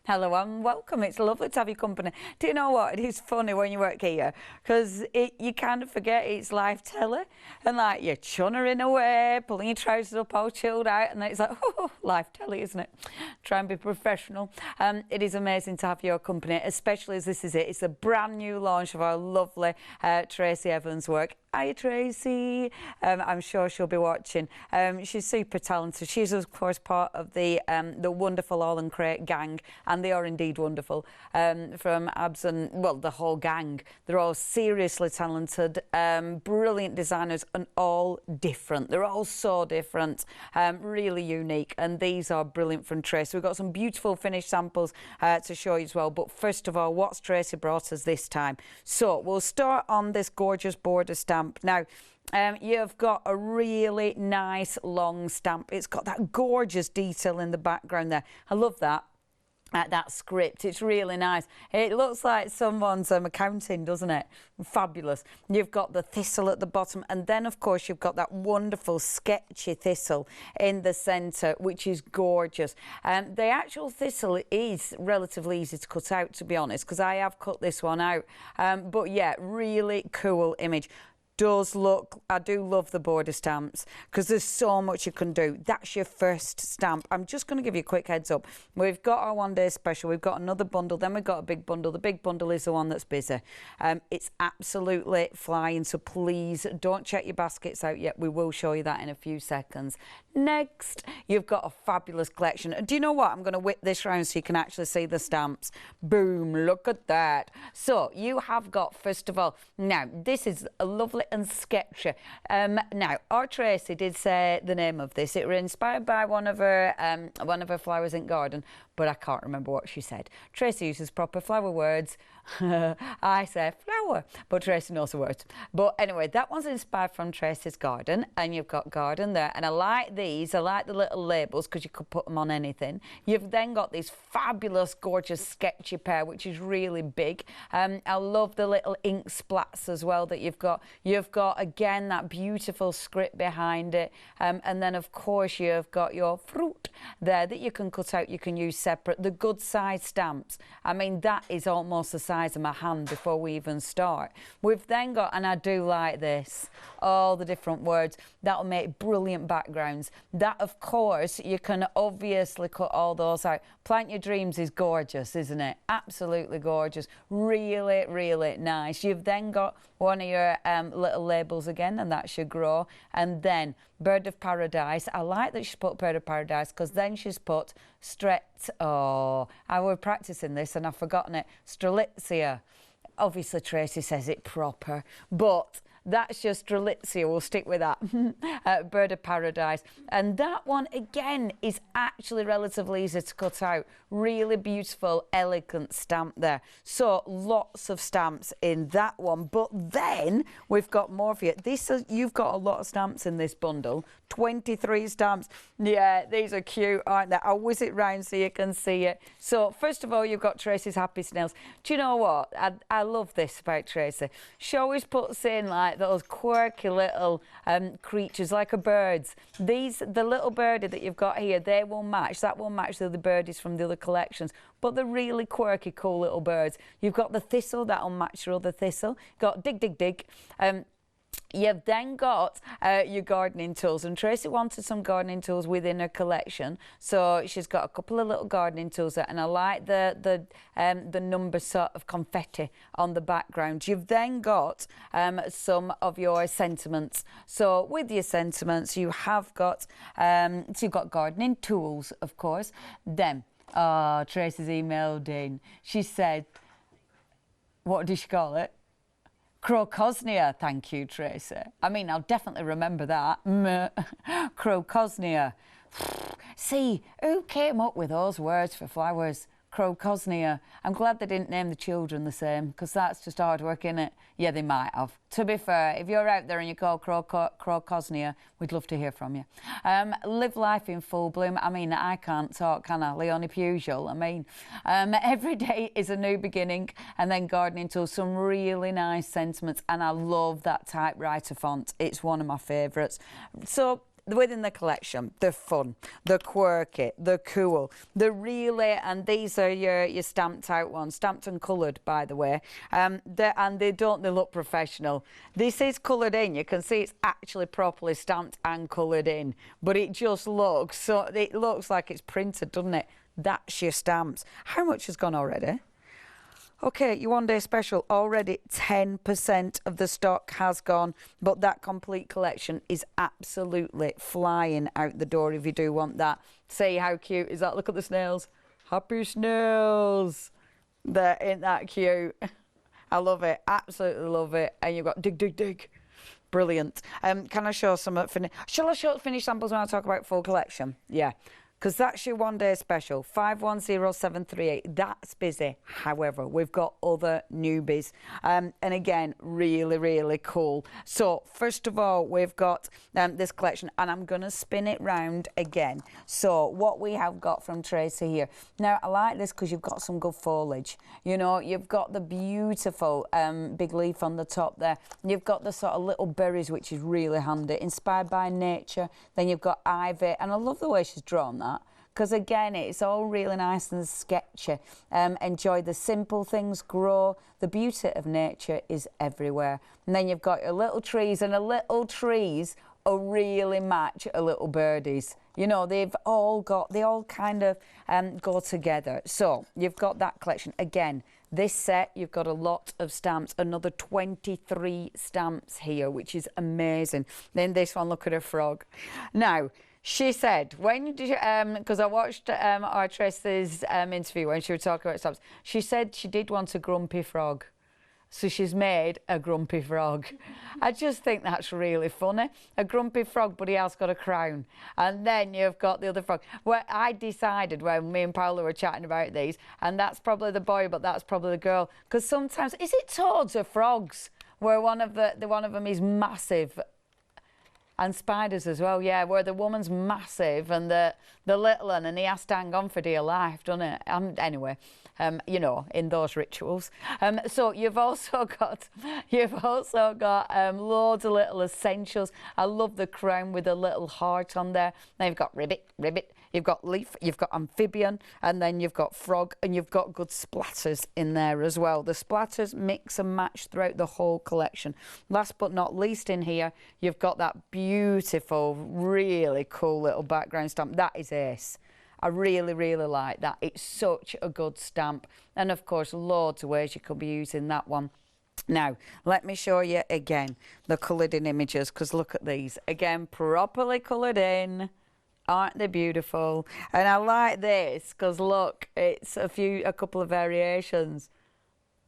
Hello and welcome. It's lovely to have your company. Do you know what? It is funny when you work here because you kind of forget it's live telly and like you're chunnering away, pulling your trousers up all chilled out, and then it's like, oh, live telly, isn't it? Try and be professional. It is amazing to have your company, especially as this is it. It's a brand new launch of our lovely Tracy Evans work. Hiya, Tracy. I'm sure she'll be watching. She's super talented. She's, of course, part of the wonderful AALL Create gang, and they are indeed wonderful. From Abs and, well, the whole gang. They're all seriously talented, brilliant designers, and all different. They're all so different, really unique, and these are brilliant from Tracy. We've got some beautiful finished samples to show you as well, but first of all, what's Tracy brought us this time? So we'll start on this gorgeous border stamp. Now, you've got a really nice long stamp. It's got that gorgeous detail in the background there. I love that. That script, it's really nice. It looks like someone's accounting, doesn't it? Fabulous. You've got the thistle at the bottom, and then of course you've got that wonderful sketchy thistle in the centre, which is gorgeous. The actual thistle is relatively easy to cut out, to be honest, because I have cut this one out. But yeah, really cool image. Does look, I do love the border stamps because there's so much you can do. That's your first stamp. I'm just going to give you a quick heads up. We've got our one-day special. We've got another bundle. Then we've got a big bundle. The big bundle is the one that's busy. It's absolutely flying, so please don't check your baskets out yet. We will show you that in a few seconds. Next, you've got a fabulous collection. And do you know what? I'm going to whip this round so you can actually see the stamps. Boom, look at that. So you have got, first of all, now this is a lovely and sketchy. Now, our Tracy did say the name of this. It was inspired by one of her flowers in garden, but I can't remember what she said. Tracy uses proper flower words. I say flower, but Tracy knows the words. But anyway, that one's inspired from Tracy's garden, and you've got garden there. And I like these. I like the little labels because you could put them on anything. You've then got this fabulous, gorgeous, sketchy pear, which is really big. I love the little ink splats as well that you've got. You've got, again, that beautiful script behind it. And then, of course, you've got your fruit there that you can cut out. You can use separate. The good size stamps. I mean, that is almost the size of my hand before we even start. We've then got, and I do like this, all the different words. That'll make brilliant backgrounds. That, of course, you can obviously cut all those out. Plant Your Dreams is gorgeous, isn't it? Absolutely gorgeous. Really, really nice. You've then got one of your little labels again, and that's your grow. And then Bird of Paradise. I like that she's put Bird of Paradise because then she's put oh, I was practicing this and I've forgotten it. Strelitzia. Obviously Tracy says it proper, but that's just Strelitzia. We'll stick with that. Bird of Paradise. And that one, again, is actually relatively easy to cut out. Really beautiful, elegant stamp there. So lots of stamps in that one. But then we've got more for you. You've got a lot of stamps in this bundle. 23 stamps. Yeah, these are cute, aren't they? I'll whiz it round so you can see it. So first of all, you've got Tracy's Happy Snails. Do you know what? I love this about Tracy. She always puts in like those quirky little creatures like a birds. The little birdie that you've got here, they will match. That will match the other birdies from the other collections. But they're really quirky, cool little birds. You've got the thistle, that'll match your other thistle. You've got dig, dig, dig. You've then got your gardening tools, and Tracy wanted some gardening tools within her collection, so she's got a couple of little gardening tools there, and I like the number sort of confetti on the background. You've then got some of your sentiments. So with your sentiments, you have got so you've got gardening tools, of course. Then Tracy's emailed in. She said, what did she call it? Crocosnia. Thank you, Tracy. I mean, I'll definitely remember that. Crocosnia. See, who came up with those words for flowers? Crocosnia. I'm glad they didn't name the children the same, because that's just hard work, isn't it? Yeah, they might have. To be fair, if you're out there and you call Crocosnia, we'd love to hear from you. Live life in full bloom. I mean, I can't talk, can I? Leonie Pujol. I mean, every day is a new beginning. And then gardening tools, some really nice sentiments. And I love that typewriter font. It's one of my favourites. So within the collection, they're fun, they're quirky, they're cool, they're really, and these are your stamped out ones, stamped and coloured, by the way, and they look professional. This is coloured in. You can see it's actually properly stamped and coloured in, but it just looks so, it looks like it's printed, doesn't it? That's your stamps. How much has gone already? Okay, your one-day special, already 10% of the stock has gone, but that complete collection is absolutely flying out the door if you do want that. See how cute is that? Look at the snails. Happy snails. Ain't that cute? I love it, absolutely love it. And you've got dig, dig, dig. Brilliant. Can I show some shall I show finished samples when I talk about full collection? Yeah. Because that's your one-day special, 510738. That's busy. However, we've got other newbies. And again, really, really cool. So, first of all, we've got this collection, and I'm going to spin it round again. So, what we have got from Tracy here. Now, I like this because you've got some good foliage. You know, you've got the beautiful big leaf on the top there. You've got the sort of little berries, which is really handy, inspired by nature. Then you've got ivy, and I love the way she's drawn that. Because again, it's all really nice and sketchy. Enjoy the simple things, grow. The beauty of nature is everywhere. And then you've got your little trees, and the little trees really match a little birdies. You know, they all kind of go together. So you've got that collection. Again, this set, you've got a lot of stamps, another 23 stamps here, which is amazing. Then this one, look at a frog. Now, she said, when did you, because I watched our Tracy's interview when she was talking about stamps, she said she did want a grumpy frog. So she's made a grumpy frog. I just think that's really funny. A grumpy frog, but he has got a crown. And then you've got the other frog. Well, I decided when me and Paula were chatting about these, and that's probably the boy, but that's probably the girl. Because sometimes, is it toads or frogs, where one of them is massive? And spiders as well, yeah, where the woman's massive and the little one, and he has to hang on for dear life, doesn't it? Anyway, you know, in those rituals. So you've also got loads of little essentials. I love the crown with a little heart on there. Now you've got ribbit. You've got leaf, you've got amphibian, and then you've got frog, and you've got good splatters in there as well. The splatters mix and match throughout the whole collection. Last but not least in here, you've got that beautiful, really cool little background stamp. That is ace. I really, really like that. It's such a good stamp. And of course, loads of ways you could be using that one. Now, let me show you again the coloured in images, because look at these. Again, properly coloured in. Aren't they beautiful? And I like this because look, it's a couple of variations.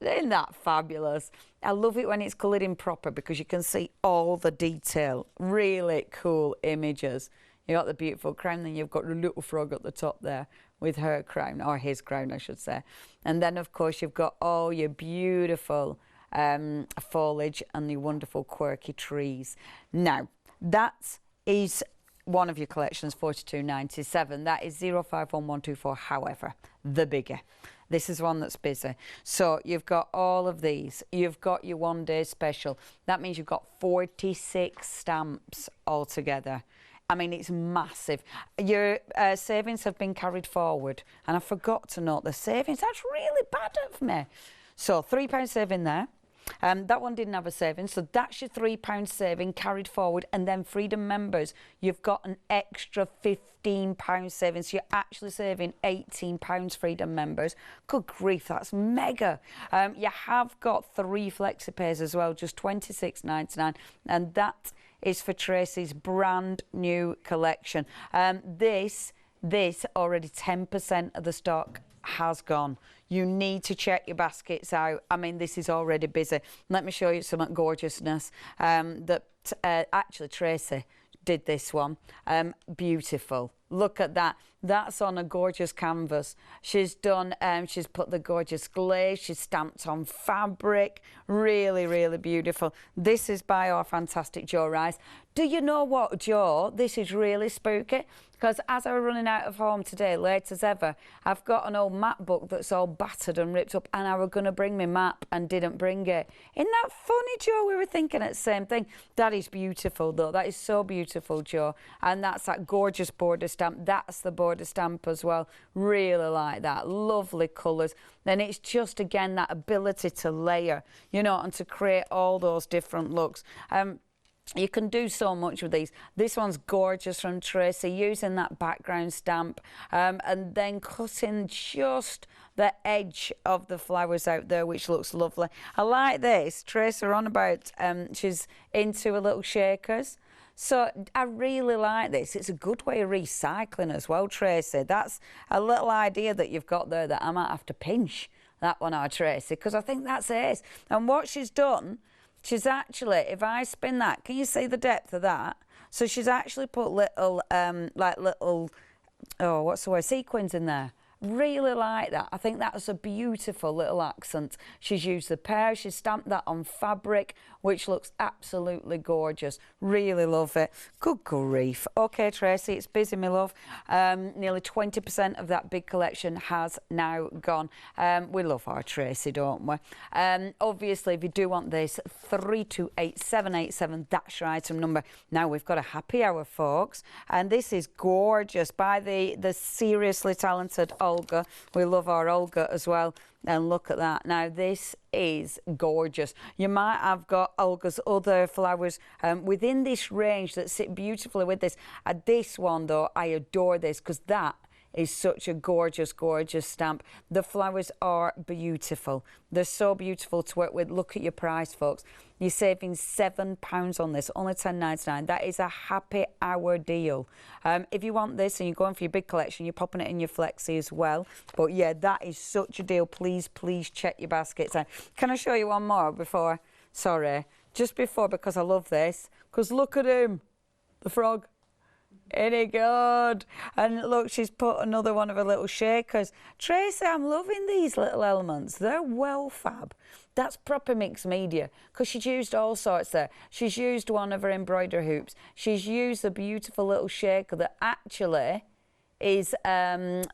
Isn't that fabulous? I love it when it's coloured in proper because you can see all the detail. Really cool images. You got the beautiful crown, then you've got the little frog at the top there with her crown, or his crown, I should say. And then, of course, you've got all your beautiful foliage and the wonderful quirky trees. Now, that is one of your collections, 42.97. That is 051124. However, the bigger. This is one that's busy. So you've got all of these. You've got your one-day special. That means you've got 46 stamps altogether. I mean, it's massive. Your savings have been carried forward. And I forgot to note the savings. That's really bad of me. So £3 saving there. That one didn't have a saving, so that's your £3 saving carried forward. And then Freedom members, you've got an extra £15 saving, so you're actually saving £18, Freedom members. Good grief, that's mega. You have got 3 Flexi Pays as well, just £26.99, and that is for Tracy's brand new collection. This already 10% of the stock has gone. You need to check your baskets out. I mean, this is already busy. Let me show you some gorgeousness that actually Tracy did this one. Beautiful. look at that. That's on a gorgeous canvas. She's done, she's put the gorgeous glaze, she's stamped on fabric. Really, really beautiful. This is by our fantastic Jo Rice. Do you know what, Jo? This is really spooky, because as I was running out of home today, late as ever, I've got an old map book that's all battered and ripped up, and I was going to bring my map and didn't bring it. Isn't that funny, Jo? We were thinking at the same thing. That is beautiful, though. That is so beautiful, Jo. And that's that gorgeous border stamp. That's the border stamp as well. Really like that. Lovely colours. Then it's just, again, that ability to layer, you know, and to create all those different looks. You can do so much with these. This one's gorgeous from Tracy, using that background stamp, and then cutting just the edge of the flowers out there, which looks lovely. I like this. Tracy on about, she's into a little shakers. So I really like this. It's a good way of recycling as well, Tracy. That's a little idea that you've got there that I might have to pinch that one out, Tracy, because I think that's it. And what she's done, she's actually, if I spin that, can you see the depth of that? So she's actually put little, oh, what's the word, sequins in there. Really like that. I think that's a beautiful little accent. She's used the pear, she's stamped that on fabric, which looks absolutely gorgeous. Really love it. Good grief. Okay, Tracy, it's busy, my love. Nearly 20% of that big collection has now gone. We love our Tracy, don't we? Obviously, if you do want this, 328787, that's your item number. Now, we've got a happy hour, folks, and this is gorgeous by the seriously talented Olga. We love our Olga as well. And look at that. Now, this is gorgeous. You might have got Olga's other flowers within this range that sit beautifully with this. This one, though, I adore this because that is such a gorgeous, gorgeous stamp. The flowers are beautiful. They're so beautiful to work with. Look at your price, folks. You're saving £7 on this, only £10.99. That is a happy hour deal. If you want this and you're going for your big collection, you're popping it in your Flexi as well. But yeah, that is such a deal. Please, please check your baskets out. Can I show you one more before? Sorry, just before, because I love this. Because look at him, the frog. Ain't he good? And look, she's put another one of her little shakers. Tracy, I'm loving these little elements. They're well fab. That's proper mixed media, because she's used all sorts there. She's used one of her embroidery hoops. She's used a beautiful little shaker that actually is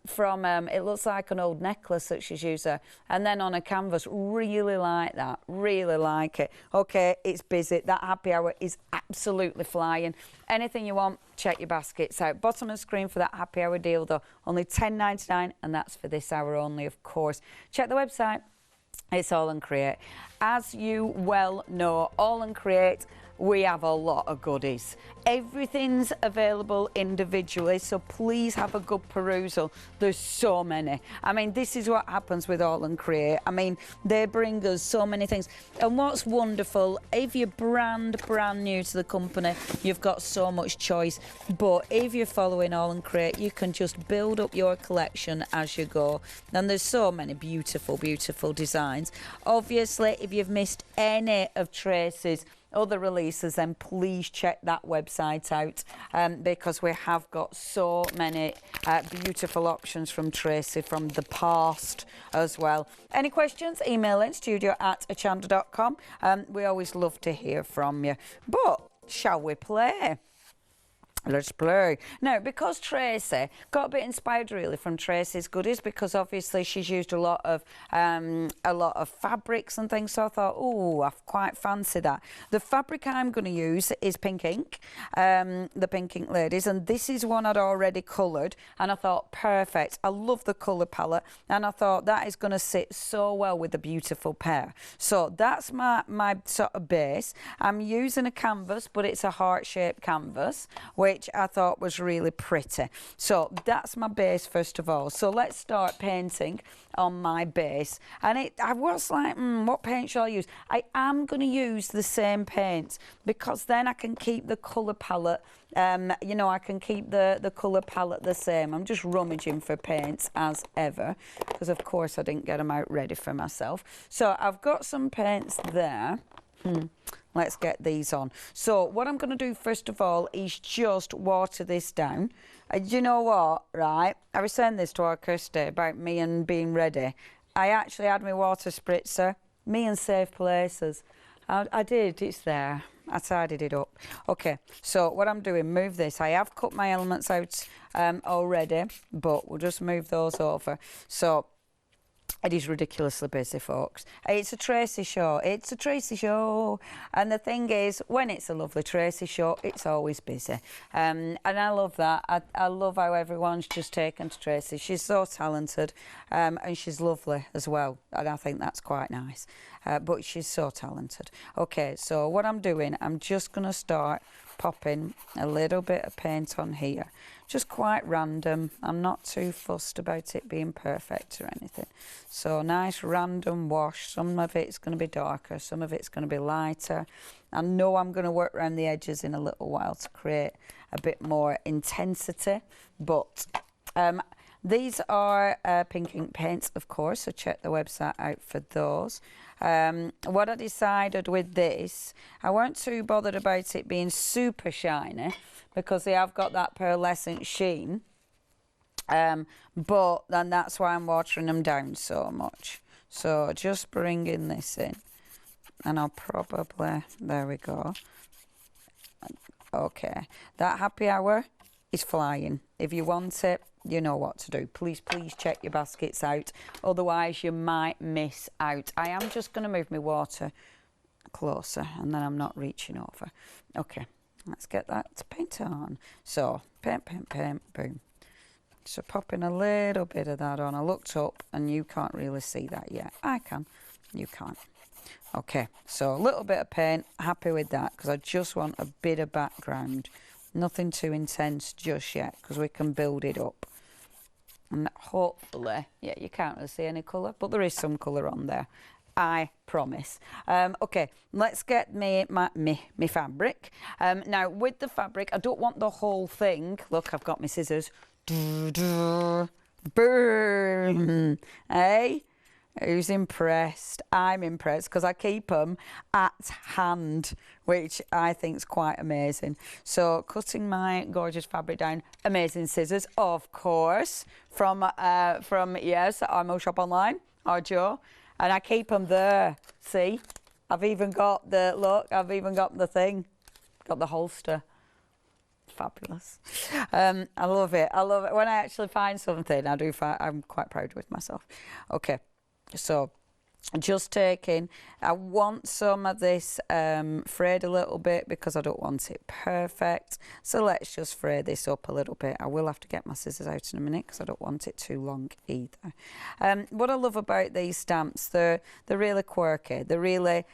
from, it looks like an old necklace that she's used there. And then on a canvas, really like that, really like it. Okay, it's busy. That happy hour is absolutely flying. Anything you want, check your baskets out. Bottom of the screen for that happy hour deal, though. Only £10.99, and that's for this hour only, of course. Check the website. It's AALL Create. As you well know, AALL Create, we have a lot of goodies. Everything's available individually, so please have a good perusal. There's so many. I mean, this is what happens with AALL Create. I mean, they bring us so many things. And what's wonderful, if you're brand new to the company, you've got so much choice. But if you're following AALL Create, you can just build up your collection as you go. And there's so many beautiful, beautiful designs. Obviously, if you've missed any of Tracy's other releases, then please check that website out, because we have got so many beautiful options from Tracy from the past as well. Any questions? Email in studio@hochanda.com. We always love to hear from you. But shall we play? Let's play. Now, because Tracy got a bit inspired really from Tracy's goodies, because obviously she's used a lot of fabrics and things, so I thought, oh, I quite fancy that. The fabric I'm going to use is pink ink, the pink ink ladies, and this is one I'd already coloured, and I thought, perfect. I love the colour palette, and I thought that is going to sit so well with the beautiful pear. So that's my sort of base. I'm using a canvas, but it's a heart-shaped canvas, which I thought was really pretty. So that's my base first of all. So let's start painting on my base. And I was like, what paint shall I use? I am going to use the same paint, because then I can keep the colour palette, you know, I can keep the colour palette the same. I'm just rummaging for paints as ever, because of course I didn't get them out ready for myself. So I've got some paints there. Let's get these on. So what I'm going to do first of all is just water this down. Do you know what, right? I was saying this to our Kirsty about me and being ready. I actually had my water spritzer, me and Safe Places. I did, it's there. I tidied it up. Okay, so what I'm doing, move this. I have cut my elements out already, but we'll just move those over. So it is ridiculously busy, folks. It's a Tracy show. It's a Tracy show. And the thing is, when it's a lovely Tracy show, it's always busy. And I love that. I love how everyone's just taken to Tracy. She's so talented, and she's lovely as well. And I think that's quite nice. But she's so talented. Okay, so what I'm doing, I'm just going to start popping a little bit of paint on here. Just quite random. I'm not too fussed about it being perfect or anything. So nice random wash. Some of it's going to be darker, some of it's going to be lighter. I know I'm going to work around the edges in a little while to create a bit more intensity, but these are pink ink paints, of course, so check the website out for those. What I decided with this, I weren't too bothered about it being super shiny because they have got that pearlescent sheen, but then that's why I'm watering them down so much. So just bringing this in, and I'll probably, there we go. Okay, that happy hour is flying. If you want it, you know what to do. Please check your baskets out, otherwise you might miss out. I am just going to move my water closer and then I'm not reaching over. Okay, let's get that paint on. So paint, boom. So popping a little bit of that on. I looked up and you can't really see that yet. I can, you can't. Okay, so a little bit of paint, happy with that because I just want a bit of background. Nothing too intense just yet because we can build it up. And hopefully, yeah, you can't really see any colour, but there is some colour on there. I promise. Okay, let's get my fabric. Now, with the fabric, I don't want the whole thing. Look, I've got my scissors. Boom! Hey? Who's impressed? I'm impressed because I keep them at hand, which I think is quite amazing. So cutting my gorgeous fabric down, amazing scissors, of course, from yes, I'm shop online, or Joe, and I keep them there. See, I've even got the look. I've even got the thing, got the holster. Fabulous. I love it. I love it when I actually find something. I'm quite proud with myself. Okay. So just taking, I want some of this frayed a little bit because I don't want it perfect. So let's just fray this up a little bit. I will have to get my scissors out in a minute because I don't want it too long either. What I love about these stamps, they're really quirky. They're really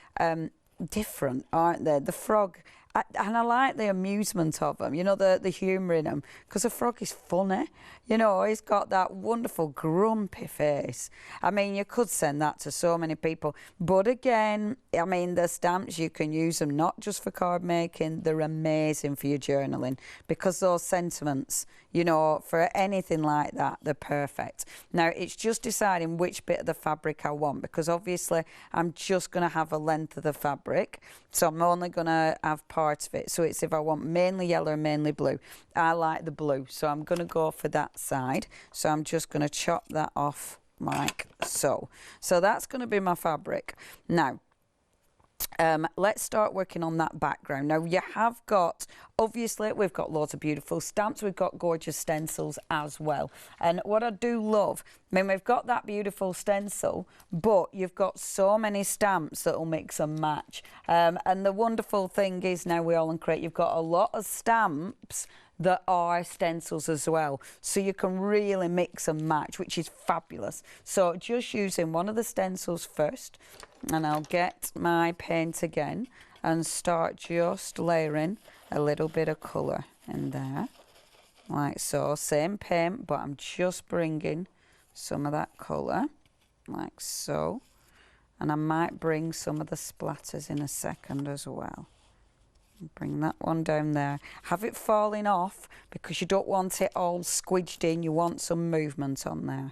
different, aren't they? The frog, and I like the amusement of them, you know, the humour in them, because the frog is funny. You know, he's got that wonderful grumpy face. I mean, you could send that to so many people. But again, I mean, the stamps, you can use them not just for card making, they're amazing for your journaling, because those sentiments, you know, for anything like that, they're perfect. Now, it's just deciding which bit of the fabric I want, because obviously I'm just going to have a length of the fabric, so I'm only going to have part of it. So it's if I want mainly yellow and mainly blue. I like the blue, so I'm going to go for that side. So I'm just going to chop that off like so. So that's going to be my fabric. Now, let's start working on that background. Now, you have got, obviously, we've got loads of beautiful stamps. We've got gorgeous stencils as well. And what I do love, I mean, we've got that beautiful stencil, but you've got so many stamps that will mix and match. And the wonderful thing is now we AALL Create, you've got a lot of stamps that are stencils as well, so you can really mix and match, which is fabulous. So just using one of the stencils first, and I'll get my paint again and start just layering a little bit of colour in there like so. Same paint, but I'm just bringing some of that colour like so, and I might bring some of the splatters in a second as well. Bring that one down there. Have it falling off because you don't want it all squidged in. You want some movement on there.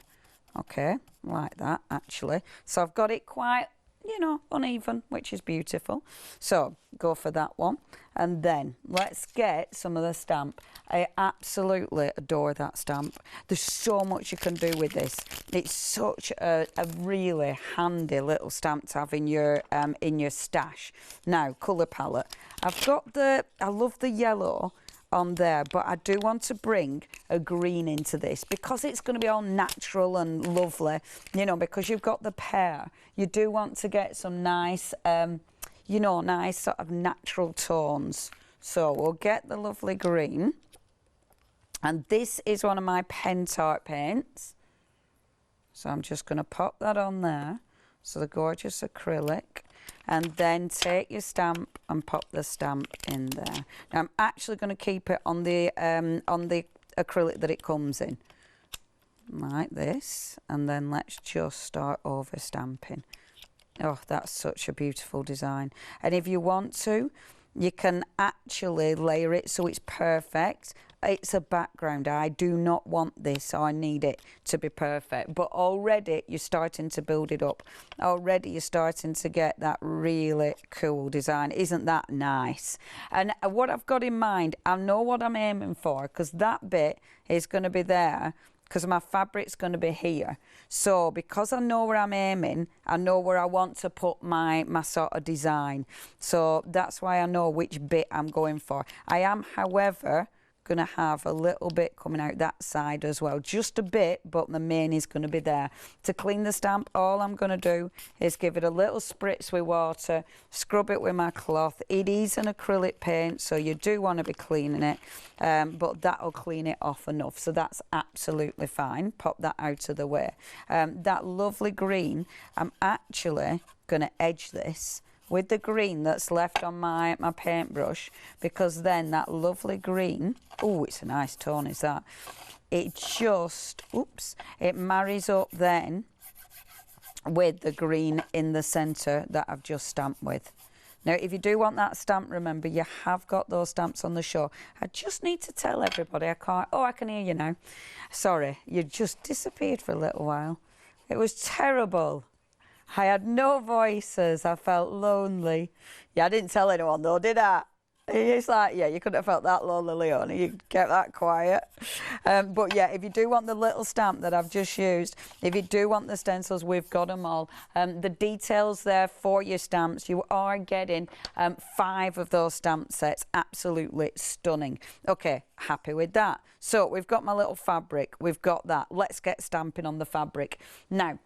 Okay, like that actually. So I've got it quite, you know, uneven, which is beautiful. So go for that one. And then let's get some of the stamp. I absolutely adore that stamp. There's so much you can do with this. It's such a really handy little stamp to have in your stash. Now, colour palette. I've got I love the yellow on there, but I do want to bring a green into this because it's going to be all natural and lovely, you know, because you've got the pear. You do want to get some nice, you know, nice sort of natural tones. So we'll get the lovely green. And this is one of my Pentart paints. So I'm just going to pop that on there. So the gorgeous acrylic. And then take your stamp and pop the stamp in there. Now I'm actually going to keep it on the acrylic that it comes in, like this. And then let's just start over stamping. Oh, that's such a beautiful design. And if you want to, you can actually layer it so it's perfect. It's a background. I do not want this, so I need it to be perfect. But already you're starting to build it up. Already you're starting to get that really cool design. Isn't that nice? And what I've got in mind, I know what I'm aiming for, because that bit is going to be there, because my fabric's going to be here. So because I know where I'm aiming, I know where I want to put my sort of design. So that's why I know which bit I'm going for. I am, however, going to have a little bit coming out that side as well, just a bit, but the main is going to be there. To clean the stamp, all I'm going to do is give it a little spritz with water, scrub it with my cloth. It is an acrylic paint, so you do want to be cleaning it, but that'll clean it off enough, so that's absolutely fine. Pop that out of the way. That lovely green, I'm actually going to edge this with the green that's left on my paintbrush, because then that lovely green, oh, it's a nice tone, is that? It just, oops, it marries up then with the green in the centre that I've just stamped with. Now, if you do want that stamp, remember, you have got those stamps on the show. I just need to tell everybody, I can't, oh, I can hear you now. Sorry, you just disappeared for a little while. It was terrible. I had no voices. I felt lonely. Yeah, I didn't tell anyone though, did I? It's like, yeah, you couldn't have felt that lonely, Leonie. You kept that quiet. But yeah, if you do want the little stamp that I've just used, if you do want the stencils, we've got them all. The details there for your stamps. You are getting 5 of those stamp sets. Absolutely stunning. Okay, happy with that. So we've got my little fabric. We've got that. Let's get stamping on the fabric. Now,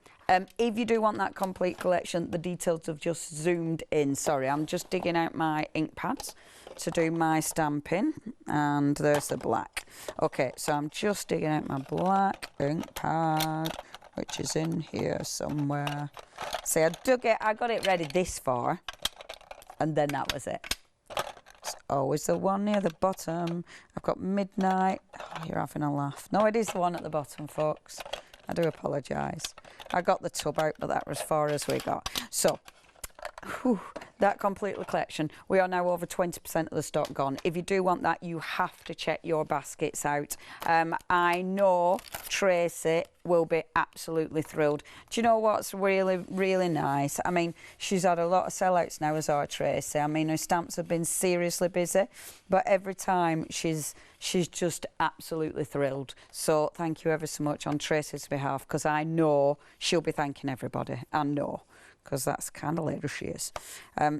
if you do want that complete collection, the details have just zoomed in. Sorry, I'm just digging out my ink pads to do my stamping, and there's the black. Okay, so I'm just digging out my black ink pad, which is in here somewhere. See, I got it ready this far, and then that was it. It's always the one near the bottom. I've got midnight. Oh, you're having a laugh. No, it is the one at the bottom, folks. I do apologise. I got the tub out, but that was as far as we got. So, whew, that complete collection. We are now over 20% of the stock gone. If you do want that, you have to check your baskets out. I know Tracy will be absolutely thrilled. Do you know what's really, really nice? I mean, she's had a lot of sellouts now, as our Tracy. I mean, her stamps have been seriously busy, but every time she's just absolutely thrilled. So thank you ever so much on Tracy's behalf, because I know she'll be thanking everybody. I know, because that's kind of lady she is.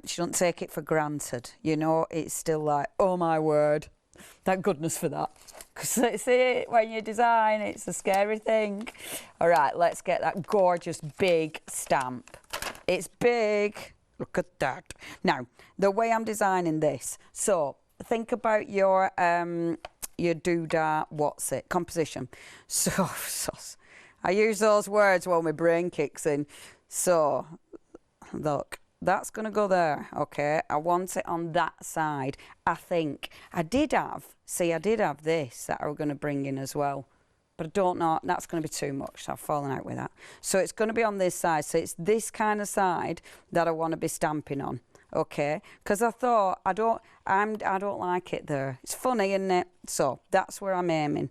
She don't take it for granted. You know, it's still like, oh my word, thank goodness for that. Because see, when you design, it's a scary thing. All right, let's get that gorgeous big stamp. It's big. Look at that. Now, the way I'm designing this, so think about your doodah, composition. So I use those words when my brain kicks in. So, look, that's going to go there, okay? I want it on that side. I think I did have this that I was going to bring in as well. But I don't know, that's going to be too much, so I've fallen out with that. So it's going to be on this side. So it's this kind of side that I want to be stamping on, okay? Because I thought, I don't like it there. It's funny, isn't it? So that's where I'm aiming.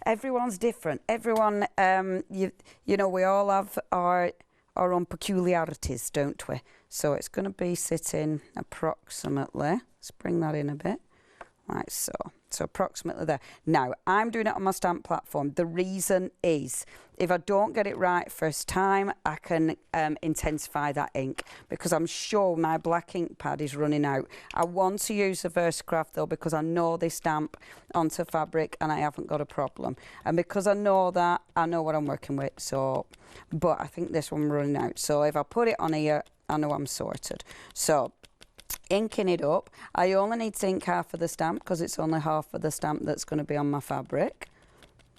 Everyone's different. Everyone, you know, we all have our our own peculiarities, don't we? So it's going to be sitting approximately, let's bring that in a bit, like so. So approximately there. Now, I'm doing it on my stamp platform. The reason is, if I don't get it right first time, I can intensify that ink, because I'm sure my black ink pad is running out. I want to use the Versacraft though, because I know they stamp onto fabric and I haven't got a problem. And because I know that, I know what I'm working with. So, but I think this one running out. So if I put it on here, I know I'm sorted. So, inking it up. I only need to ink half of the stamp because it's only half of the stamp that's going to be on my fabric.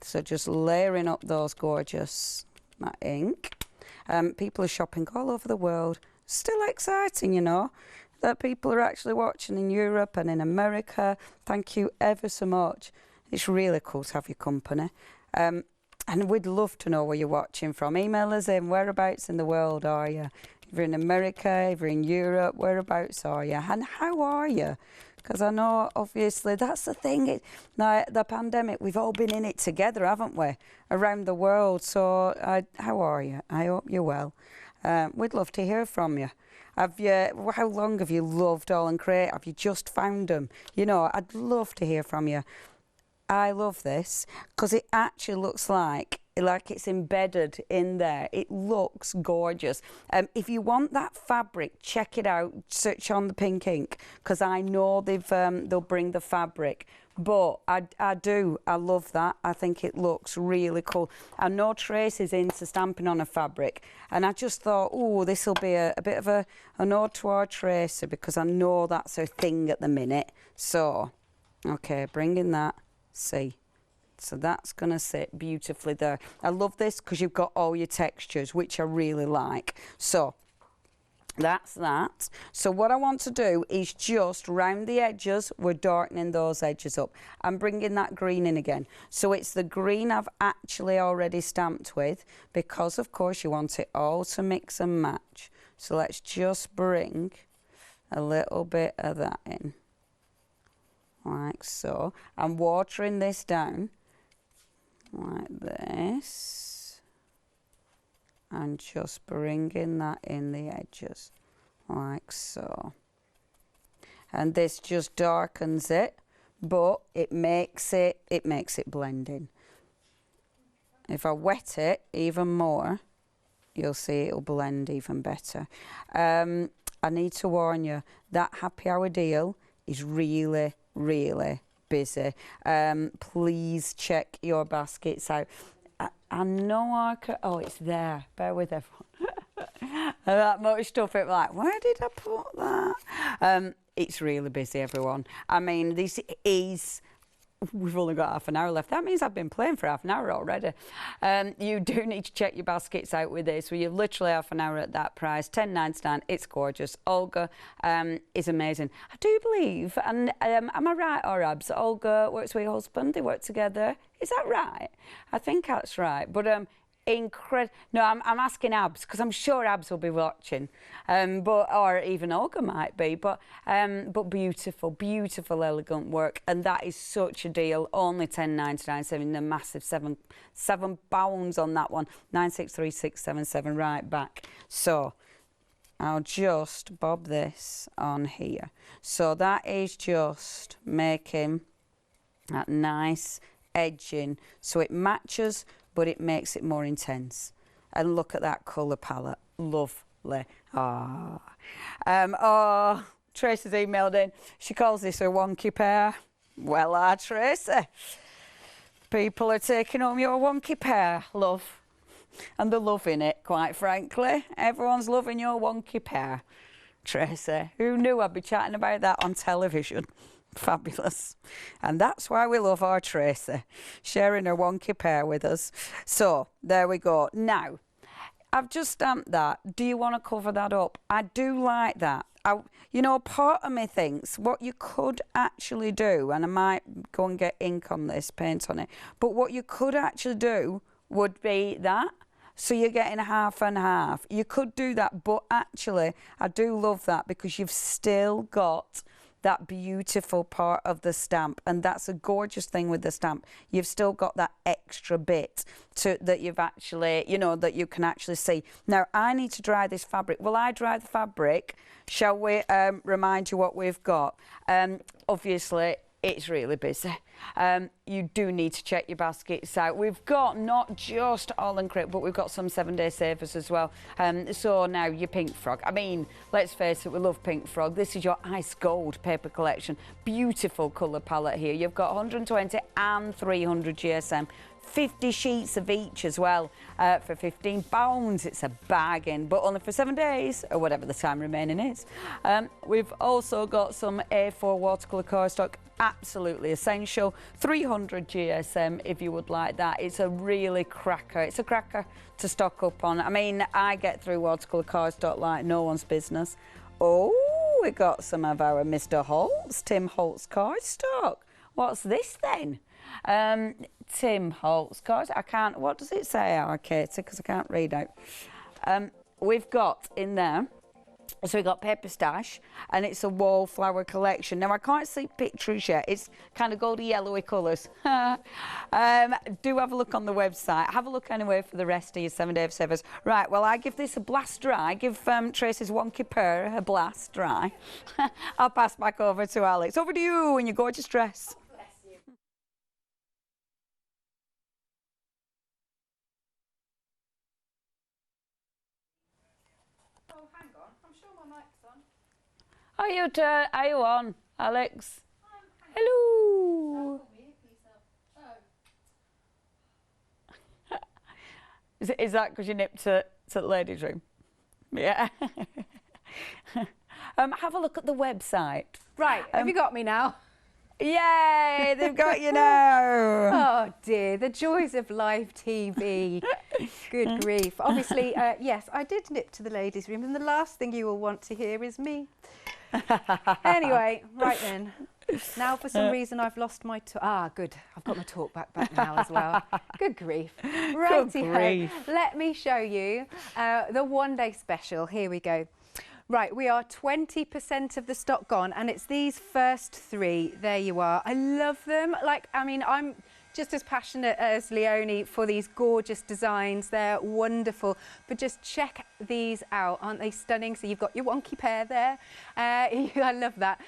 So just layering up those gorgeous that ink. People are shopping all over the world. Still exciting, you know, that people are actually watching in Europe and in America. Thank you ever so much. It's really cool to have your company. And we'd love to know where you're watching from. Email us in, whereabouts in the world are you? If you're in America, if you're in Europe, whereabouts are you? And how are you? Because I know, obviously, that's the thing. Now, the pandemic, we've all been in it together, haven't we? Around the world. So, how are you? I hope you're well. We'd love to hear from you. How long have you loved AALL Create? Have you just found them? You know, I'd love to hear from you. I love this because it actually looks like it's embedded in there. It looks gorgeous. If you want that fabric, check it out. Search on the pink ink, because I know they'll bring the fabric. But I love that. I think it looks really cool. I know Tracy's into stamping on a fabric, and I just thought, oh, this will be a bit of an ode to our Tracy, because I know that's her thing at the minute. So, okay, bringing that. See, so that's going to sit beautifully there. I love this because you've got all your textures, which I really like. So that's that. So what I want to do is just round the edges, we're darkening those edges up. I'm bringing that green in again. So it's the green I've actually already stamped with, because of course you want it all to mix and match. So let's just bring a little bit of that in. Like so. I'm watering this down like this and just bringing that in the edges like so. And this just darkens it, but it makes it blend in. If I wet it even more, you'll see it'll blend even better. I need to warn you, that happy hour deal is really busy. Please check your baskets out. I know oh, it's there. Bear with everyone. That much stuff, it's like, where did I put that? It's really busy, everyone. I mean, this is... We've only got half an hour left. That means I've been playing for half an hour already. You do need to check your baskets out with this. You've literally half an hour at that price, $10.99. It's gorgeous. Olga is amazing. I do believe, and am I right, or Abs? Olga works with her husband. They work together. Is that right? I think that's right. But incredible. No, I'm asking Abs, because I'm sure Abs will be watching, or even Olga might be. But beautiful, elegant work, and that is such a deal. Only $10.99, saving a massive £7 on that one. 963677 right back. So I'll just bob this on here. So that is just making that nice edging, so it matches, but it makes it more intense. And look at that colour palette. Lovely. Oh, Tracy's emailed in. She calls this a wonky pair. Well, Tracy, people are taking home your wonky pair, love. And they're loving it, quite frankly. Everyone's loving your wonky pair. Tracy, who knew I'd be chatting about that on television? Fabulous. And that's why we love our Tracy, sharing her wonky pair with us. So there we go. Now, I've just stamped that. Do you want to cover that up? I do like that. You know, part of me thinks what you could actually do, and I might go and get ink on this, paint on it, but what you could actually do would be that. So you're getting half and half. You could do that, but actually, I do love that, because you've still got that beautiful part of the stamp, and that's a gorgeous thing with the stamp. You've still got that extra bit that you've actually, you know, that you can actually see. Now, I need to dry this fabric. Will I dry the fabric? Shall we remind you what we've got? Obviously, it's really busy. You do need to check your baskets out. We've got not just AALL Create, but we've got some 7-day savers as well. So now your Pink Frog. I mean, let's face it, we love Pink Frog. This is your ice gold paper collection. Beautiful colour palette here. You've got 120 and 300 GSM. 50 sheets of each as well for £15. It's a bargain, but only for 7 days or whatever the time remaining is. We've also got some A4 watercolour cardstock, absolutely essential. 300 GSM if you would like that. It's a really cracker. It's a cracker to stock up on. I mean, I get through watercolour cardstock like no one's business. Oh, we got some of our Mr. Holtz, Tim Holtz cardstock. What's this then? Tim Holtz card. I can't, what does it say, Katie? Because I can't read out. We've got in there, so we've got Paper Stash, and it's a wallflower collection. Now, I can't see pictures yet. It's kind of goldy yellowy colours. Do have a look on the website. Have a look anyway for the rest of your 7-day savers. Right, well, I give this a blast dry. Give Tracy's wonky purr a blast dry. I'll pass back over to Alex. Over to you in your gorgeous dress. Are you on, Alex? Hello. Is that because you nipped to the ladies' room? Yeah. Have a look at the website. Right, have you got me now? Yay, they've got you now. Oh dear, the joys of live TV. Good grief. Obviously, yes, I did nip to the ladies' room, and the last thing you will want to hear is me. Anyway, right then. Now, for some reason, I've lost my... good. I've got my talk back now as well. Good grief. Righty-ho. Let me show you the one-day special. Here we go. Right, we are 20% of the stock gone, and it's these first 3. There you are. I love them. Like, I mean, I'm just as passionate as Leonie for these gorgeous designs. They're wonderful. But just check these out. Aren't they stunning? So you've got your wonky pair there. I love that.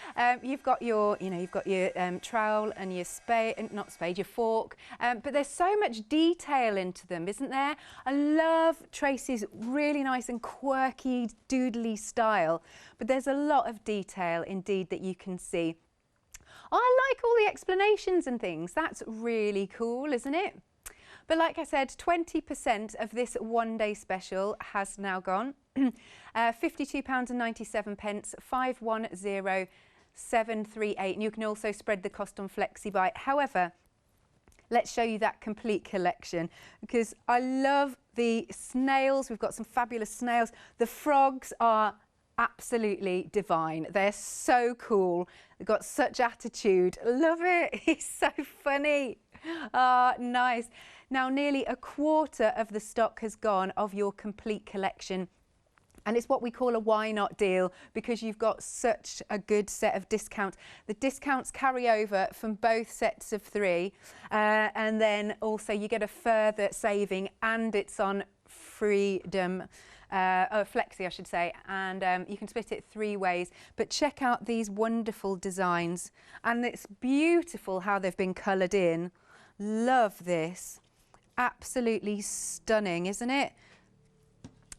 You've got your, you've got your trowel and your your fork. But there's so much detail into them, isn't there? I love Tracy's really nice and quirky, doodly style. But there's a lot of detail indeed that you can see. I like all the explanations and things. That's really cool, isn't it? But like I said, 20% of this one-day special has now gone. £52.97, 510738. And you can also spread the cost on Flexi buy. However, let's show you that complete collection, because I love the snails. We've got some fabulous snails. The frogs are absolutely divine. They're so cool. They've got such attitude. Love it. He's so funny. Nice. Now, nearly a quarter of the stock has gone of your complete collection. And it's what we call a why not deal, because you've got such a good set of discounts. The discounts carry over from both sets of 3. And then also you get a further saving, and it's on Freedom. Flexi, I should say, and you can split it 3 ways. But check out these wonderful designs, and it's beautiful how they've been coloured in. Love this. Absolutely stunning, isn't it?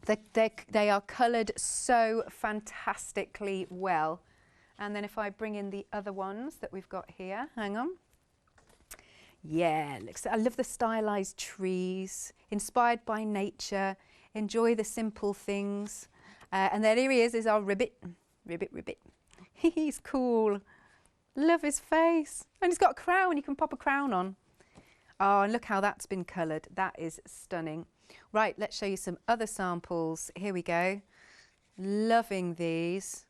They are coloured so fantastically well. And then if I bring in the other ones that we've got here, hang on. Yeah, I love the stylised trees, inspired by nature. Enjoy the simple things. And there he is our Ribbit. Ribbit. He's cool. Love his face. And he's got a crown. You can pop a crown on. Oh, and look how that's been coloured. That is stunning. Right, let's show you some other samples. Here we go. Loving these.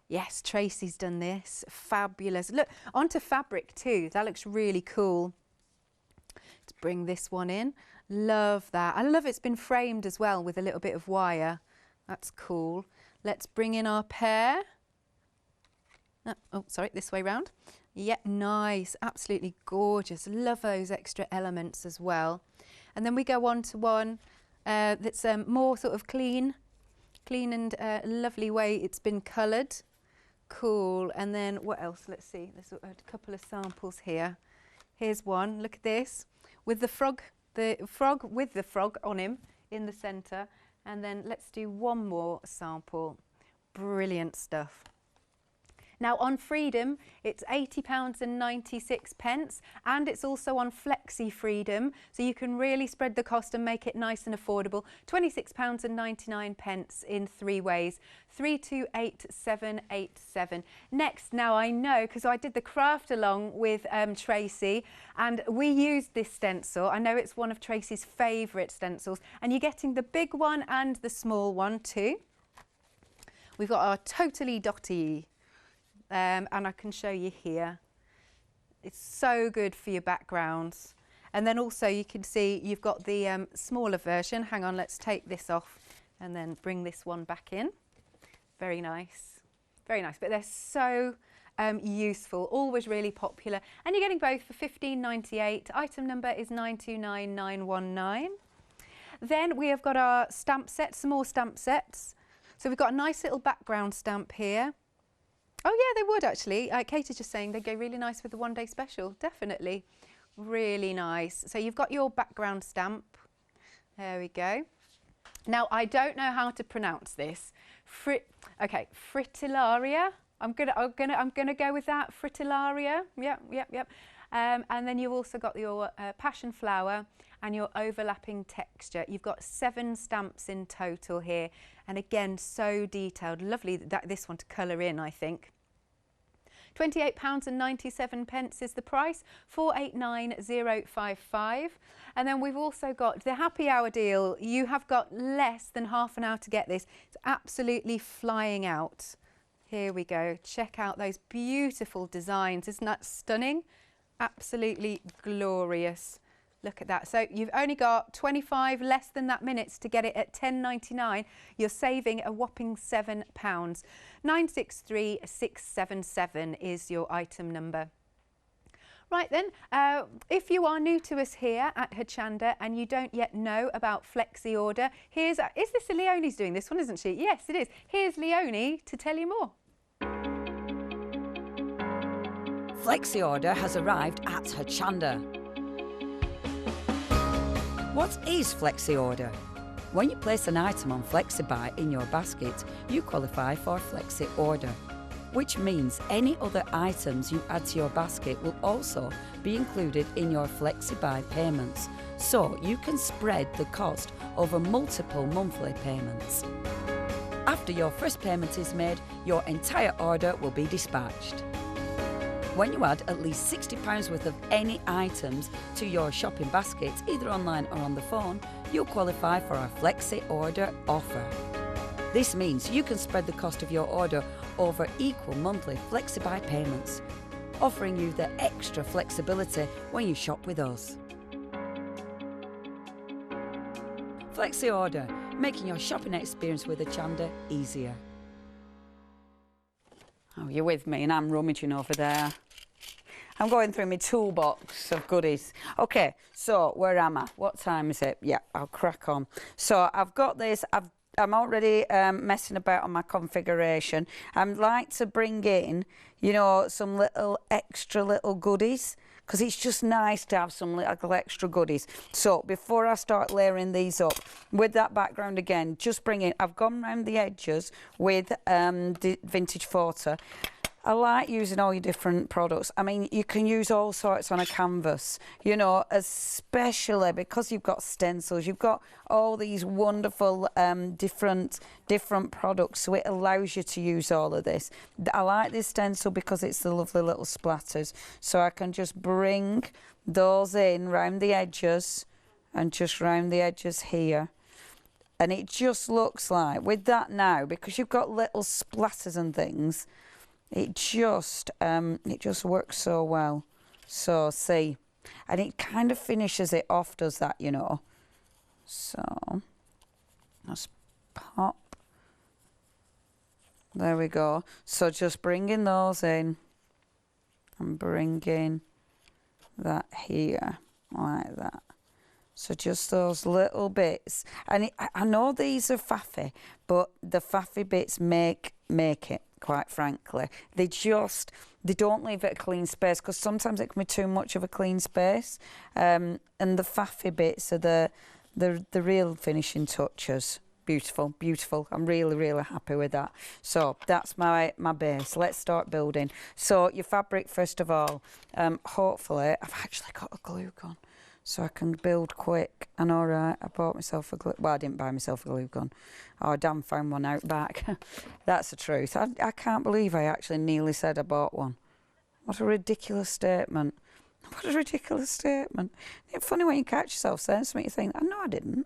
Yes, Tracy's done this. Fabulous. Look, onto fabric too. That looks really cool. Let's bring this one in. Love that. I love it's been framed as well with a little bit of wire. That's cool. Let's bring in our pair. Oh, sorry, this way round. Yeah, nice, absolutely gorgeous. Love those extra elements as well. And then we go on to one that's more sort of clean and lovely way it's been coloured. Cool. And then what else? Let's see. There's a couple of samples here. Here's one. Look at this with the frog with the frog on him in the centre. And then let's do one more sample. Brilliant stuff. Now on Freedom, it's £80.96, and it's also on Flexi Freedom, so you can really spread the cost and make it nice and affordable. £26.99 in 3 ways, 328787. Next, now I know because I did the craft along with Tracy, and we used this stencil. I know it's one of Tracy's favourite stencils, and you're getting the big one and the small one too. We've got our Totally Dotty. And I can show you here. It's so good for your backgrounds. And then also you can see you've got the smaller version. Hang on, let's take this off and then bring this one back in. Very nice. Very nice. But they're so useful, always really popular. And you're getting both for £15.98. Item number is 929919. Then we have got our stamp sets, some more stamp sets. So we've got a nice little background stamp here. Oh yeah, they would actually. Kate is just saying they go really nice with the one-day special. Definitely. Really nice. So you've got your background stamp. There we go. Now, I don't know how to pronounce this. Okay, fritillaria. I'm gonna go with that. Fritillaria. Yep. And then you've also got your passion flower and your overlapping texture. You've got 7 stamps in total here. And again, so detailed. Lovely this one to colour in, I think. £28.97 is the price, 489055. And then we've also got the happy hour deal. You have got less than half an hour to get this. It's absolutely flying out. Here we go. Check out those beautiful designs. Isn't that stunning? Absolutely glorious. Look at that. So you've only got 25 less than that minutes to get it at £10.99. You're saving a whopping £7. 963677 is your item number. Right then, if you are new to us here at Hochanda and you don't yet know about Flexi Order, is this Leonie's doing this one, isn't she? Yes, it is. Here's Leonie to tell you more. Flexi Order has arrived at Hochanda. What is Flexi Order? When you place an item on FlexiBuy in your basket, you qualify for Flexi Order, which means any other items you add to your basket will also be included in your FlexiBuy payments, so you can spread the cost over multiple monthly payments. After your first payment is made, your entire order will be dispatched. When you add at least £60 worth of any items to your shopping basket, either online or on the phone, you'll qualify for our Flexi Order offer. This means you can spread the cost of your order over equal monthly FlexiBuy payments, offering you the extra flexibility when you shop with us. Flexi Order, making your shopping experience with Hochanda easier. Oh, you're with me and I'm rummaging over there. I'm going through my toolbox of goodies. Okay, so where am I? What time is it? Yeah, I'll crack on. So I've got this. I'm already messing about on my configuration. I'd like to bring in, you know, some little extra little goodies, because it's just nice to have some little extra goodies. So before I start layering these up, with that background again, just bring in, I've gone around the edges with the vintage photo. I like using all your different products. I mean, you can use all sorts on a canvas, you know, especially because you've got stencils, you've got all these wonderful different products, so it allows you to use all of this. I like this stencil because it's the lovely little splatters, so I can just bring those in round the edges and just round the edges here. And it just looks like, with that now, because you've got little splatters and things, it just works so well. So see, and it kind of finishes it off, does that, you know. So let's pop There we go. So just bringing those in and bringing that here like that. So just those little bits. And I know these are faffy, but the faffy bits make it, quite frankly. They don't leave it a clean space, because sometimes it can be too much of a clean space. And the faffy bits are the real finishing touches. Beautiful, beautiful. I'm really, really happy with that. So that's my base. Let's start building. So your fabric, first of all, hopefully, I've actually got a glue gun, so I can build quick. And all right, I bought myself a glue... Well, I didn't buy myself a glue gun. Oh, damn, found one out back. That's the truth. I can't believe I actually nearly said I bought one. What a ridiculous statement. What a ridiculous statement. It's funny when you catch yourself saying something, you think, oh, no, I didn't.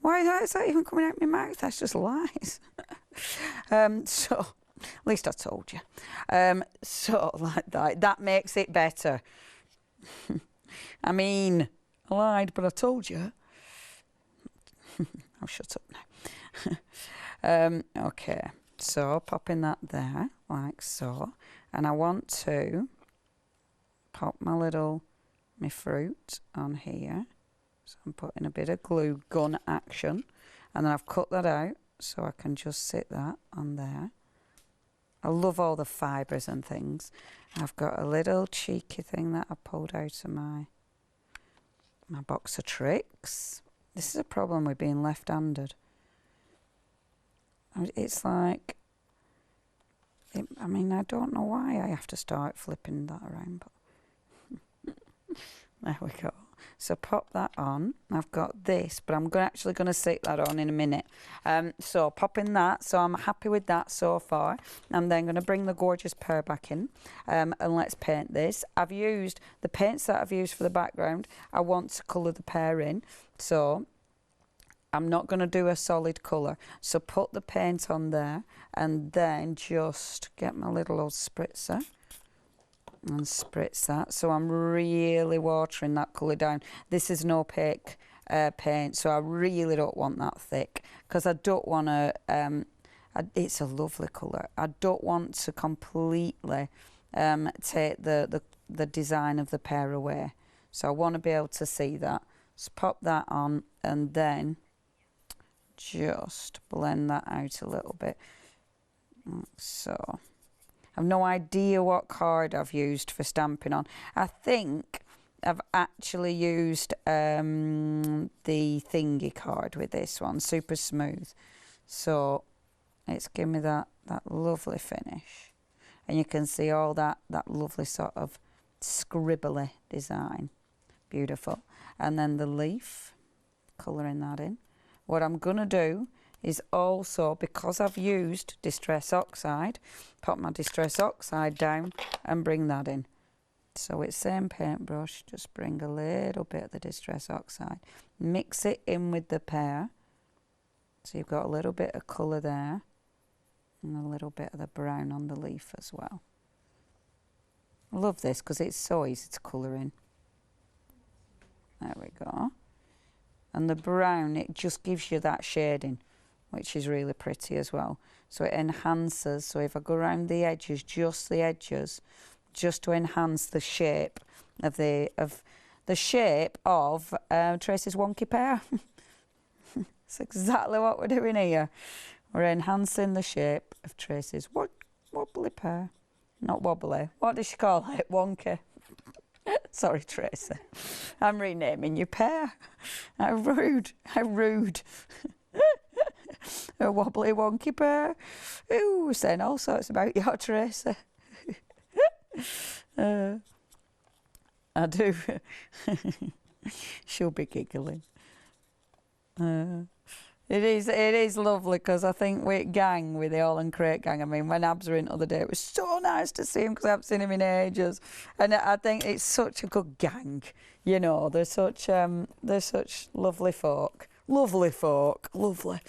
Why is that even coming out of my mouth? That's just lies. So, at least I told you. So, like that makes it better. I mean... I lied, but I told you. I'll shut up now. Okay, so popping that there, like so. And I want to pop my fruit on here. So I'm putting a bit of glue gun action. And then I've cut that out, so I can just sit that on there. I love all the fibres and things. I've got a little cheeky thing that I pulled out of my box of tricks. This is a problem with being left-handed. It's like, I mean, I don't know why I have to start flipping that around, but there we go. So pop that on. I've got this, but I'm actually going to stick that on in a minute. So popping that, so I'm happy with that so far. I'm then going to bring the gorgeous pear back in, and let's paint this. I've used the paints that I've used for the background. I want to colour the pear in, so I'm not going to do a solid colour. So put the paint on there, and then just get my little old spritzer and spritz that. So I'm really watering that colour down. This is an opaque paint, so I really don't want that thick, because I don't want to, it's a lovely colour. I don't want to completely take the design of the pear away. So I want to be able to see that. So pop that on, and then just blend that out a little bit. So I've no idea what card I've used for stamping on. I think I've actually used the thingy card with this one, super smooth. So it's given me that lovely finish. And you can see all that lovely sort of scribbly design. Beautiful. And then the leaf, colouring that in. What I'm going to do is also, because I've used Distress Oxide, pop my Distress Oxide down and bring that in. So it's same paintbrush, just bring a little bit of the Distress Oxide, mix it in with the pear. So you've got a little bit of colour there, and a little bit of the brown on the leaf as well. I love this because it's so easy to colour in. There we go. And the brown, it just gives you that shading, which is really pretty as well. So it enhances. So if I go around the edges, just the edges, just to enhance the shape of Tracy's wonky pear. That's exactly what we're doing here. We're enhancing the shape of Tracy's wobbly pear. Not wobbly. What does she call it? Wonky. Sorry, Tracy. I'm renaming you pear. How rude. How rude. A wobbly wonky pear. Ooh, we're saying all sorts about your Tracy. I do. She'll be giggling. It is lovely, because I think with the AALL Create gang, I mean, when Abs were in the other day, it was so nice to see him, because I haven't seen him in ages. And I think it's such a good gang, you know. They're such lovely folk. Lovely folk, lovely.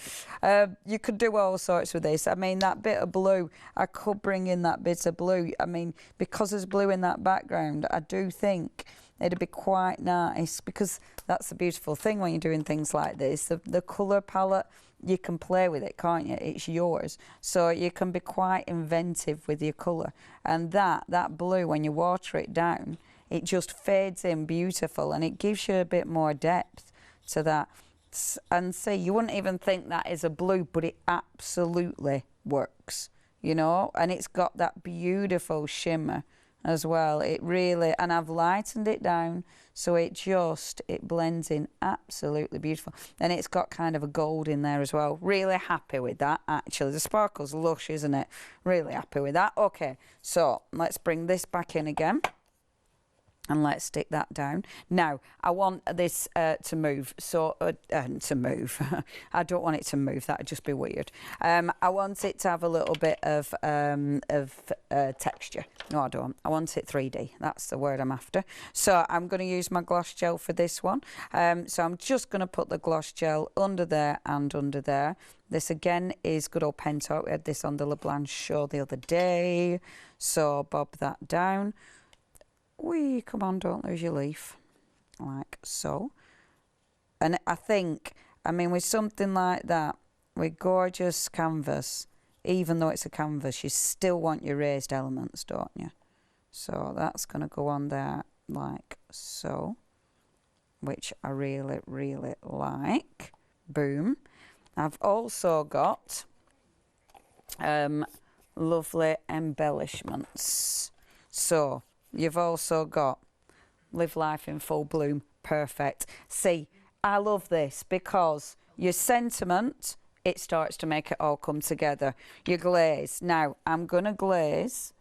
You could do all sorts with this. I mean, that bit of blue, I could bring in that bit of blue. I mean, because there's blue in that background, I do think it'd be quite nice, because that's the beautiful thing when you're doing things like this. The colour palette you can play with it, can't you? It's yours. So you can be quite inventive with your colour. And that blue, when you water it down, it just fades in beautiful, and it gives you a bit more depth to that. And see, you wouldn't even think that is a blue, but it absolutely works, you know, and it's got that beautiful shimmer as well. It really, and I've lightened it down so it blends in absolutely beautiful, and it's got kind of a gold in there as well. Really happy with that, actually. The sparkle's lush, isn't it? Really happy with that. Okay, so let's bring this back in again. And let's stick that down. Now, I want this to move. So, to move. I don't want it to move. That would just be weird. I want it to have a little bit of texture. No, I don't. I want it 3D. That's the word I'm after. So, I'm going to use my gloss gel for this one. So, I'm just going to put the gloss gel under there and under there. This, again, is good old Pentart. We had this on the LeBlanc show the other day. So, bob that down. Wee, come on, don't lose your leaf. Like so. And I think, I mean, with something like that, with gorgeous canvas, even though it's a canvas, you still want your raised elements, don't you? So that's going to go on there like so, which I really, really like. Boom. I've also got lovely embellishments. So you've also got Live Life in Full Bloom. Perfect. See, I love this because your sentiment, it starts to make it all come together. Your glaze. Now, I'm going to glaze.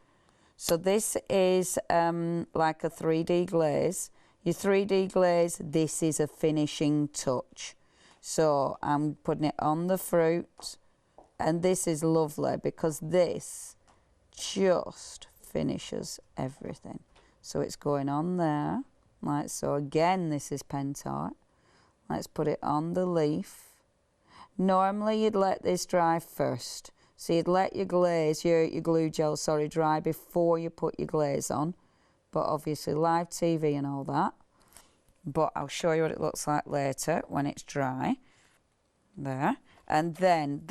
So this is like a 3D glaze. Your 3D glaze, this is a finishing touch. So I'm putting it on the fruit. And this is lovely because this just finishes everything. So it's going on there, like so. Again, this is Pentart. Let's put it on the leaf. Normally, you'd let this dry first. So you'd let your glaze, your glue gel, sorry, dry before you put your glaze on. But obviously, live TV and all that. But I'll show you what it looks like later when it's dry. There. And then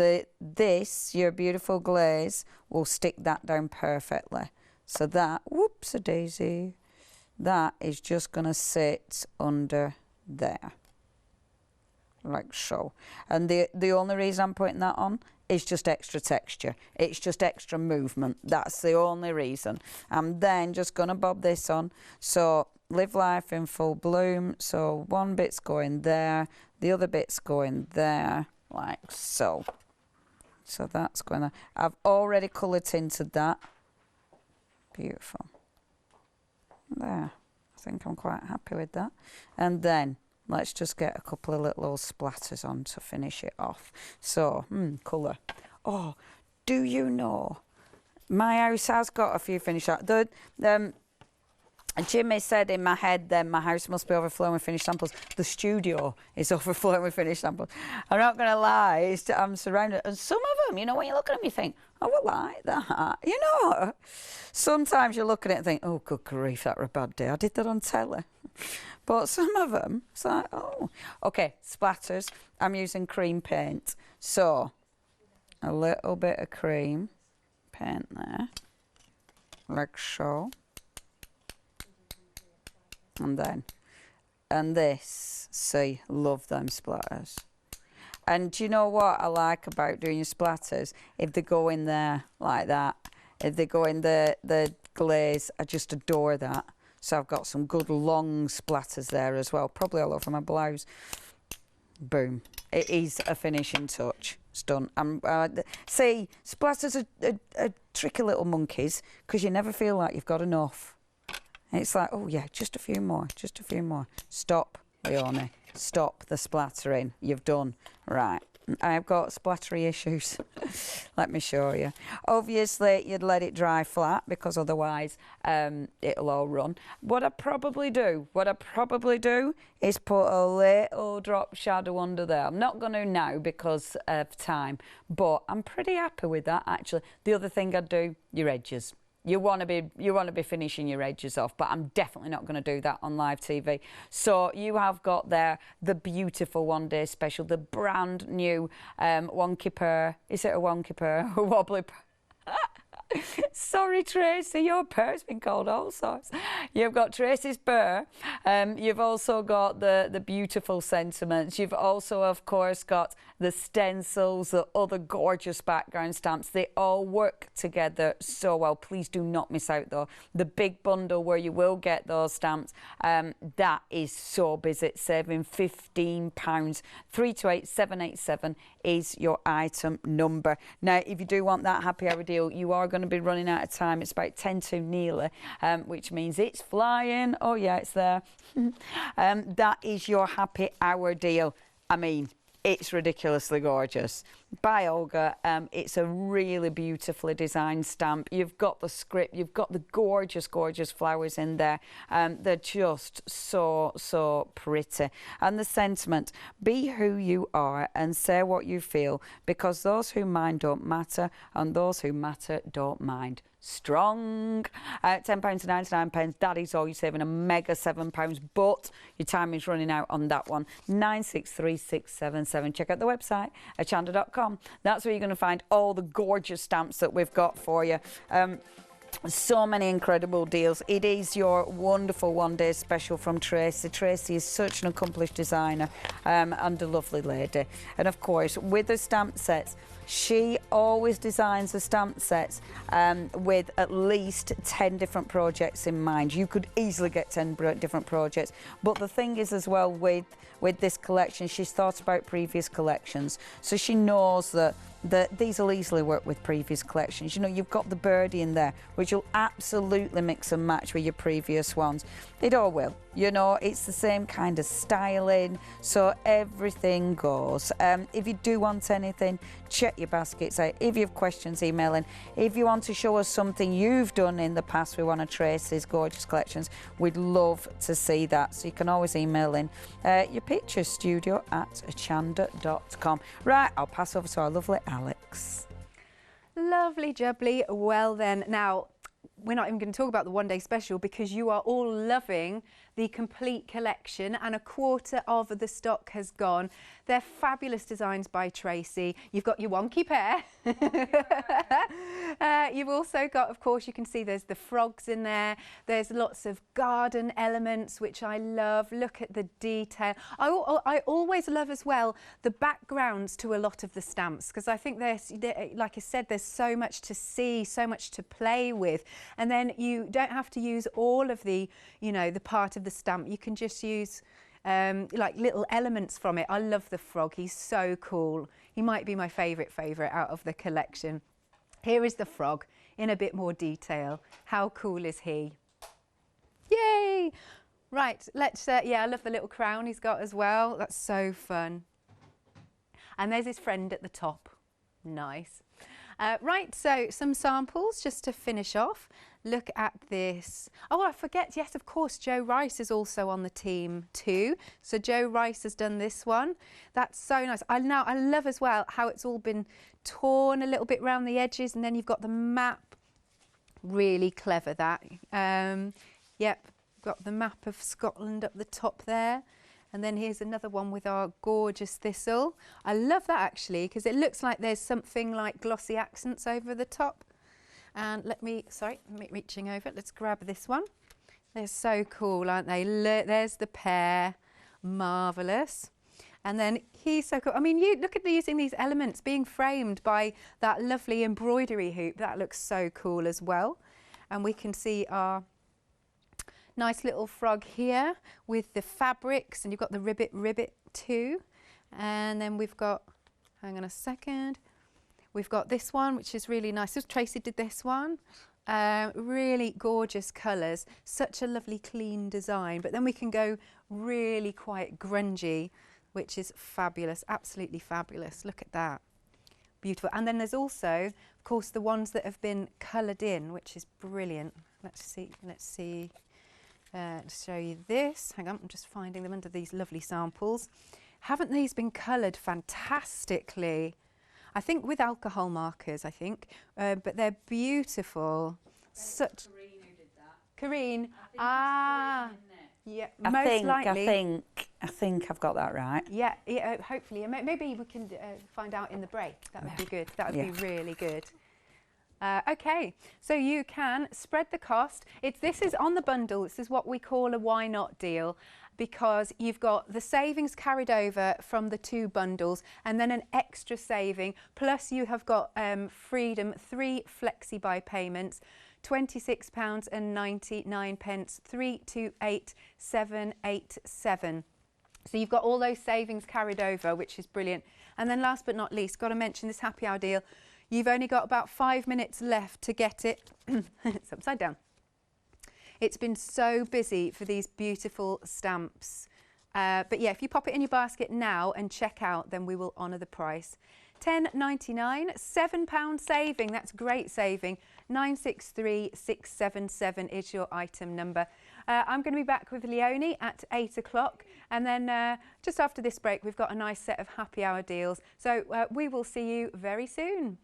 your beautiful glaze will stick that down perfectly. So that, whoops-a-daisy, that is just going to sit under there, like so. And the only reason I'm putting that on is just extra texture. It's just extra movement. That's the only reason. I'm then just going to bob this on. So Live Life in Full Bloom. So one bit's going there, the other bit's going there, like so. So that's going to, I've already colour tinted that. Beautiful. There. I think I'm quite happy with that. And then let's just get a couple of little splatters on to finish it off. So, colour. Oh, do you know, my house has got a few finished out. Jimmy said in my head then my house must be overflowing with finished samples. The studio is overflowing with finished samples. I'm not going to lie, I'm surrounded. And some of them, you know, when you look at them, you think, oh, I like that. You know, sometimes you look at it and think, oh, good grief, that were a bad day. I did that on telly. But some of them, it's like, oh. Okay, splatters. I'm using cream paint. So, a little bit of cream paint there, like so. And this, see, love them splatters. And do you know what I like about doing your splatters? If they go in there like that, if they go in the glaze, I just adore that. So I've got some good long splatters there as well, probably all over my blouse. Boom. It is a finishing touch. It's done. See, splatters are tricky little monkeys because you never feel like you've got enough. It's like, oh yeah, just a few more, just a few more. Stop, Leonie. Stop the splattering. You've done. Right. I've got splattery issues. Let me show you. Obviously, you'd let it dry flat because otherwise it'll all run. What I probably do is put a little drop shadow under there. I'm not going to now because of time, but I'm pretty happy with that, actually. The other thing I'd do, your edges. You want to be finishing your edges off, but I'm definitely not going to do that on live TV. So you have got there the beautiful one day special, the brand new wonky purr. Is it a wonky purr? A wobbly purr? Sorry, Tracy, your purr's been called all sorts. You've got Tracy's purr. You've also got the beautiful sentiments. You've also, of course, got the stencils, the other gorgeous background stamps. They all work together so well. Please do not miss out, though. The big bundle where you will get those stamps, that is so busy, saving £15. 328787 is your item number. Now, if you do want that happy hour deal, you are going to be running out of time. It's about 10 to nearly, which means it's flying. Oh yeah, it's there. That is your happy hour deal. I mean, it's ridiculously gorgeous. By Olga, it's a really beautifully designed stamp. You've got the script, you've got the gorgeous, gorgeous flowers in there. They're just so pretty. And the sentiment, be who you are and say what you feel, because those who mind don't matter and those who matter don't mind. Strong. £10 to 99, that is all. You're saving a mega £7, but your time is running out on that one. 963677. Check out the website, hochanda.com. That's where you're going to find all the gorgeous stamps that we've got for you. So many incredible deals. It is your wonderful one day special from Tracy. Tracy is such an accomplished designer and a lovely lady. And of course, with the stamp sets, she always designs the stamp sets with at least 10 different projects in mind. You could easily get 10 different projects. But the thing is as well with this collection, she's thought about previous collections. So she knows that these will easily work with previous collections. You know, you've got the birdie in there, which will absolutely mix and match with your previous ones. It all will. You know, it's the same kind of styling, so everything goes. If you do want anything, check your baskets out. If you have questions, email in. If you want to show us something you've done in the past with one of Tracy's gorgeous collections, we'd love to see that. So you can always email in your pictures, studio@hochanda.com. Right, I'll pass over to our lovely Alex. Lovely jubbly. Well then, now we're not even going to talk about the one day special because you are all loving the complete collection and a quarter of the stock has gone. They're fabulous designs by Tracy. You've got your wonky pair. You've also got, of course, you can see there's the frogs in there. There's lots of garden elements, which I love. Look at the detail. I always love as well the backgrounds to a lot of the stamps, because I think there's, like I said, there's so much to see, so much to play with. And then you don't have to use all of the, you know, the part of the stamp. You can just use like little elements from it. I love the frog. He's so cool. He might be my favourite out of the collection. Here is the frog in a bit more detail. How cool is he? Yay! Right, let's, yeah, I love the little crown he's got as well. That's so fun. And there's his friend at the top. Nice. Right, so some samples just to finish off. Look at this. Oh, I forget, yes, of course, Joe Rice is also on the team too. So Joe Rice has done this one. That's so nice. I love as well how it's all been torn a little bit around the edges, and then you've got the map. Really clever, that. Yep, got the map of Scotland up the top there. And then here's another one with our gorgeous thistle. I love that actually, because it looks like there's something like glossy accents over the top. And let me reaching over, let's grab this one. They're so cool, aren't they? There's the pear, marvellous. And then he's so cool. I mean, you look at using these elements being framed by that lovely embroidery hoop. That looks so cool as well. And we can see our nice little frog here with the fabrics, and you've got the ribbit too. And then we've got, hang on a second, we've got this one, which is really nice. So Tracy did this one. Really gorgeous colours, such a lovely clean design. But then we can go really quite grungy, which is fabulous, absolutely fabulous. Look at that, beautiful. And then there's also, of course, the ones that have been coloured in, which is brilliant. Let's see. To show you this. Hang on, I'm just finding them under these lovely samples. Haven't these been coloured fantastically? I think with alcohol markers, but they're beautiful. such... Kareen. Yeah, I think I've got that right. Yeah, hopefully. Maybe we can find out in the break. That would be good. That would be really good. Okay, so you can spread the cost. This is on the bundle. This is what we call a why not deal, because you've got the savings carried over from the 2 bundles and then an extra saving, plus you have got freedom 3 Flexi buy payments, £26.99, 328787. So you've got all those savings carried over, which is brilliant. And then last but not least, got to mention this happy hour deal. You've only got about 5 minutes left to get it. It's upside down. It's been so busy for these beautiful stamps. But yeah, if you pop it in your basket now and check out, then we will honour the price. £10.99, £7 saving. That's great saving. 963677 is your item number. I'm going to be back with Leonie at 8 o'clock, and then just after this break we've got a nice set of happy hour deals. So we will see you very soon.